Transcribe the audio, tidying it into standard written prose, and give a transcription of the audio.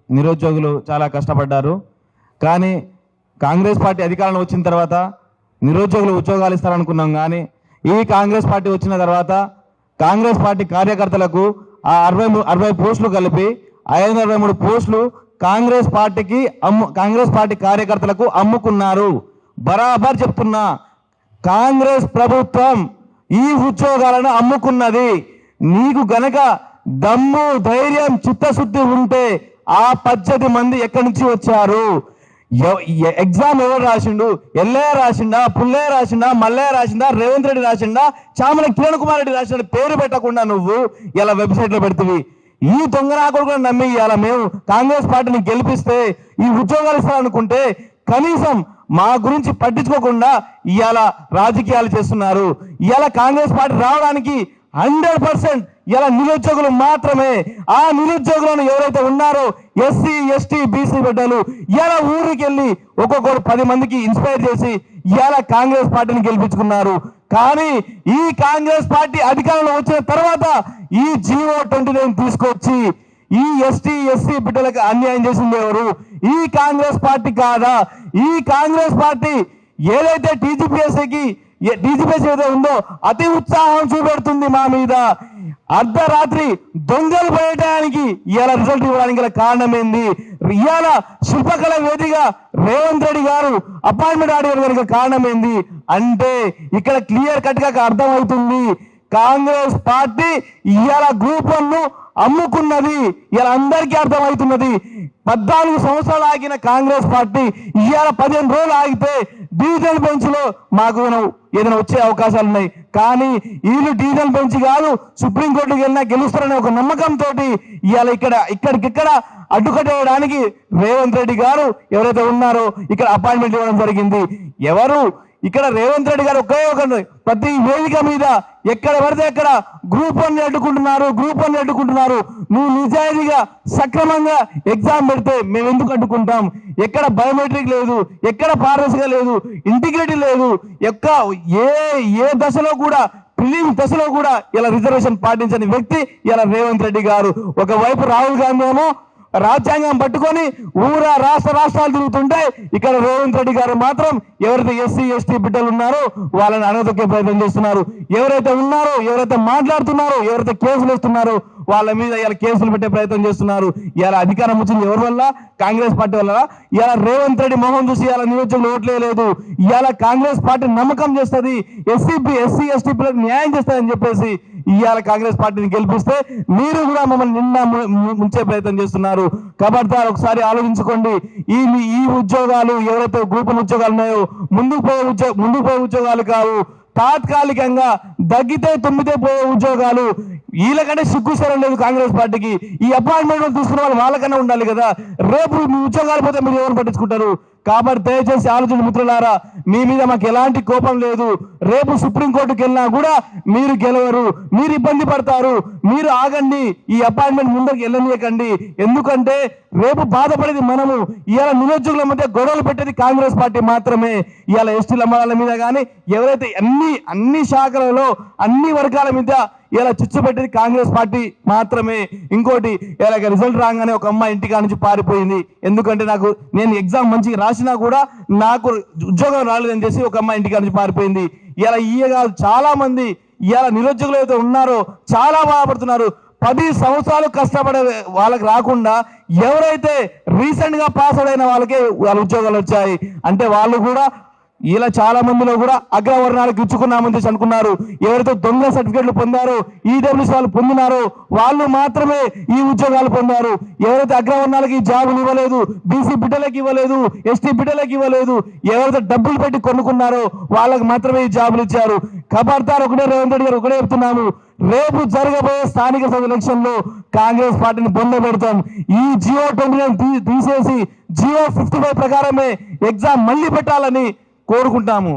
నిరుద్యోగులు చాలా కష్టపడ్డారు. కానీ కాంగ్రెస్ పార్టీ అధికారంలో వచ్చిన తర్వాత నిరుద్యోగులు ఉద్యోగాలు ఇస్తారనుకున్నాం. కానీ ఈ కాంగ్రెస్ పార్టీ వచ్చిన తర్వాత కాంగ్రెస్ పార్టీ కార్యకర్తలకు ఆ 60 పోస్టులు కలిపి 523 పోస్టులు కాంగ్రెస్ పార్టీ కార్యకర్తలకు అమ్ముకున్నారు. బరాబర్ చెప్తున్నా, కాంగ్రెస్ ప్రభుత్వం ఈ ఉద్యోగాలను అమ్ముకున్నది. నీకు గనక దమ్ము, ధైర్యం, చిత్తశుద్ధి ఉంటే ఆ 18 మంది ఎక్కడి నుంచి వచ్చారు? ఎగ్జామ్ ఎవరు రాసిండు? ఎల్లయ్య రాసిండా, పుల్లయ్య రాసిండా, మల్లయ్య రాసిండా, రేవంత్ రెడ్డి రాసిండా, చామల కిరణ్ కుమార్ రెడ్డి రాసిండా? పేరు పెట్టకుండా నువ్వు ఇలా వెబ్సైట్లో పెడుతుంది. ఈ దొంగనాకులు కూడా నమ్మి ఇలా మేము కాంగ్రెస్ పార్టీని గెలిపిస్తే ఈ ఉద్యోగాలు ఇస్తారనుకుంటే కనీసం మా గురించి పట్టించుకోకుండా ఇవాళ రాజకీయాలు చేస్తున్నారు. ఇవాళ కాంగ్రెస్ పార్టీ రావడానికి 100% ఇలా నిరుద్యోగులు మాత్రమే. ఆ నిరుద్యోగులను ఎవరైతే ఉన్నారో ఎస్సీ, ఎస్టీ, బీసీ బిడ్డలు ఇలా ఊరికి వెళ్ళి ఒక్కొక్కరు 10 మందికి ఇన్స్పైర్ చేసి ఇలా కాంగ్రెస్ పార్టీని గెలిపించుకున్నారు. కానీ ఈ కాంగ్రెస్ పార్టీ అధికారంలో వచ్చిన తర్వాత ఈ జీవో 29 తీసుకొచ్చి ఈ ఎస్టీ, ఎస్సీ బిడ్డలకు అన్యాయం చేసింది ఎవరు? ఈ కాంగ్రెస్ పార్టీ కాదా? ఈ కాంగ్రెస్ పార్టీ ఏదైతే టీజీపీఎస్సీకి ఏదో ఉందో అతి ఉత్సాహం చూపెడుతుంది మా మీద. అర్ధరాత్రి దొంగలు పోయటానికి ఇవాళ రిజల్ట్ ఇవ్వడానికి గల కారణం ఏంది? ఇవాళ శిల్పకళ వేదిగా రేవంత్ రెడ్డి గారు అపాయింట్మెంట్ అడిగారు కారణం ఏంది అంటే ఇక్కడ క్లియర్ కట్ గా అర్థమవుతుంది. కాంగ్రెస్ పార్టీ ఇవాళ గ్రూప్ 1 అమ్ముకున్నది. ఇలా అందరికీ అర్థమవుతున్నది. 14 సంవత్సరాలు ఆగిన కాంగ్రెస్ పార్టీ ఇవాళ 15 రోజులు ఆగితే డివిజన్ బెంచ్ లో మాకు ఏదైనా వచ్చే అవకాశాలు ఉన్నాయి. కానీ వీళ్ళు డివిజన్ బెంచ్ కాదు, సుప్రీంకోర్టుకి వెళ్ళినా గెలుస్తారనే ఒక నమ్మకంతో ఇవాళ ఇక్కడికిక్కడ అడ్డుకట్టేయడానికి రేవంత్ రెడ్డి గారు ఎవరైతే ఉన్నారో ఇక్కడ అపాయింట్మెంట్ ఇవ్వడం జరిగింది. ఎవరు ఇక్కడ రేవంత్ రెడ్డి గారు ఒకే ఒకరు ప్రతి వేదిక మీద ఎక్కడ పడితే ఎక్కడ గ్రూప్ 1 అడ్డుకుంటున్నారు. నువ్వు నిజాయితీగా సక్రమంగా ఎగ్జామ్ పెడితే మేము ఎందుకు అడ్డుకుంటాం? ఎక్కడ బయోమెట్రిక్ లేదు, ఎక్కడ పారదర్శకత లేదు, ఇంటిగ్రిటీ లేదు. ఏ దశలో కూడా ప్రిలిమ్స్ దశలో కూడా ఇలా రిజర్వేషన్ పాటించని వ్యక్తి ఇలా రేవంత్ రెడ్డి గారు. ఒకవైపు రాహుల్ గాంధీ ఏమో రాజ్యాంగం పట్టుకొని రాష్ట్రాలు తిరుగుతుంటే ఇక్కడ రేవంత్ రెడ్డి గారు మాత్రం ఎవరైతే ఎస్సీ, ఎస్టీ బిడ్డలు ఉన్నారో వాళ్ళని అణగదొక్కే ప్రయత్నం చేస్తున్నారు. ఎవరైతే ఉన్నారో, ఎవరైతే మాట్లాడుతున్నారో, ఎవరైతే కేసులు వేస్తున్నారో వాళ్ళ మీద ఇలా కేసులు పెట్టే ప్రయత్నం చేస్తున్నారు. ఇలా అధికారం వచ్చింది ఎవరి వల్ల? కాంగ్రెస్ పార్టీ వల్ల. ఇలా రేవంత్ రెడ్డి మొహం చూసి ఇలా నియోజకవర్గంలో ఓట్లేదు. ఇవాళ కాంగ్రెస్ పార్టీ నమ్మకం చేస్తుంది, ఎస్సీ, ఎస్టీ పిల్లలకు న్యాయం చేస్తారని చెప్పేసి ఇవాళ కాంగ్రెస్ పార్టీని గెలిపిస్తే మీరు కూడా మమ్మల్ని నిన్న ముంచే ప్రయత్నం చేస్తున్నారు. కాబట్టి ఒకసారి ఆలోచించుకోండి. ఈ ఉద్యోగాలు ఎవరైతే గ్రూప్ 1 ఉద్యోగాలు ఉన్నాయో ముందుకు పోయే ఉద్యోగాలు కావు. తాత్కాలికంగా దగ్గితే తుమ్మితే పోయే ఉద్యోగాలు. వీళ్ళకంటే సిగ్గుసరం లేదు కాంగ్రెస్ పార్టీకి. ఈ అపాయింట్మెంట్ తీసుకున్న వాళ్ళు వాళ్ళకన్నా ఉండాలి కదా. రేపు మీ ఉద్యోగాలు పోతే మీరు ఎవరు పట్టించుకుంటారు? కాబట్టి దయచేసి ఆలోచన మిత్రులారా, మీ మీద మాకు ఎలాంటి కోపం లేదు. రేపు సుప్రీంకోర్టుకి వెళ్ళినా కూడా మీరు గెలవరు, మీరు ఇబ్బంది పడతారు. మీరు ఆగండి, ఈ అపాయింట్మెంట్ ముందరికి వెళ్ళనీయకండి. ఎందుకంటే రేపు బాధపడేది మనము. ఇవాళ నిరుద్యోగుల మధ్య గొడవలు పెట్టేది కాంగ్రెస్ పార్టీ మాత్రమే. ఇవాళ ఎస్టీల అమ్మాల మీద కానీ ఎవరైతే అన్ని శాఖలలో అన్ని వర్గాల మీద ఇలా చిచ్చు పెట్టేది కాంగ్రెస్ పార్టీ మాత్రమే. ఇంకోటి ఇలా రిజల్ట్ రాగానే ఒక అమ్మాయి ఇంటికా నుంచి పారిపోయింది. ఎందుకంటే నేను ఎగ్జామ్ మంచిగా రాసినా కూడా నాకు ఉద్యోగం రాలేదని చేసి ఒక అమ్మాయి ఇంటికా నుంచి పారిపోయింది. ఇలా చాలా మంది ఇలా నిరుద్యోగులు అయితే ఉన్నారో చాలా బాధపడుతున్నారు. 10 సంవత్సరాలు కష్టపడే వాళ్ళకి రాకుండా ఎవరైతే రీసెంట్ గా పాస్ అవుట్ అయిన వాళ్ళకే వాళ్ళ ఉద్యోగాలు వచ్చాయి. అంటే వాళ్ళు కూడా ఇలా చాలా మందిలో కూడా అగ్రవర్ణాలకు ఇచ్చుకున్నామని చెప్పి అనుకున్నారు. ఎవరైతే దొంగ సర్టిఫికేట్లు పొందారో, ఈడబ్ల్యూసీ వాళ్ళు పొందినారో వాళ్ళు మాత్రమే ఈ ఉద్యోగాలు పొందారు. ఎవరైతే అగ్రవర్ణాలకి జాబులు ఇవ్వలేదు, బీసీ బిడ్డలకు ఇవ్వలేదు, ఎస్టీ బిడ్డలకు ఇవ్వలేదు, ఎవరైతే డబ్బులు పెట్టి కొనుక్కున్నారో వాళ్ళకి మాత్రమే ఈ జాబులు ఇచ్చారు. ఖబర్దార్ ఒకటే రేవంత్ రెడ్డి గారు ఒకటే చెప్తున్నాము, రేపు జరగబోయే స్థానిక ఎలక్షన్ లో కాంగ్రెస్ పార్టీని బొంద పెడతాం. ఈ జియో 29 తీసేసి జియో 55 ప్రకారమే ఎగ్జామ్ మళ్ళీ పెట్టాలని కోరుకుంటాము.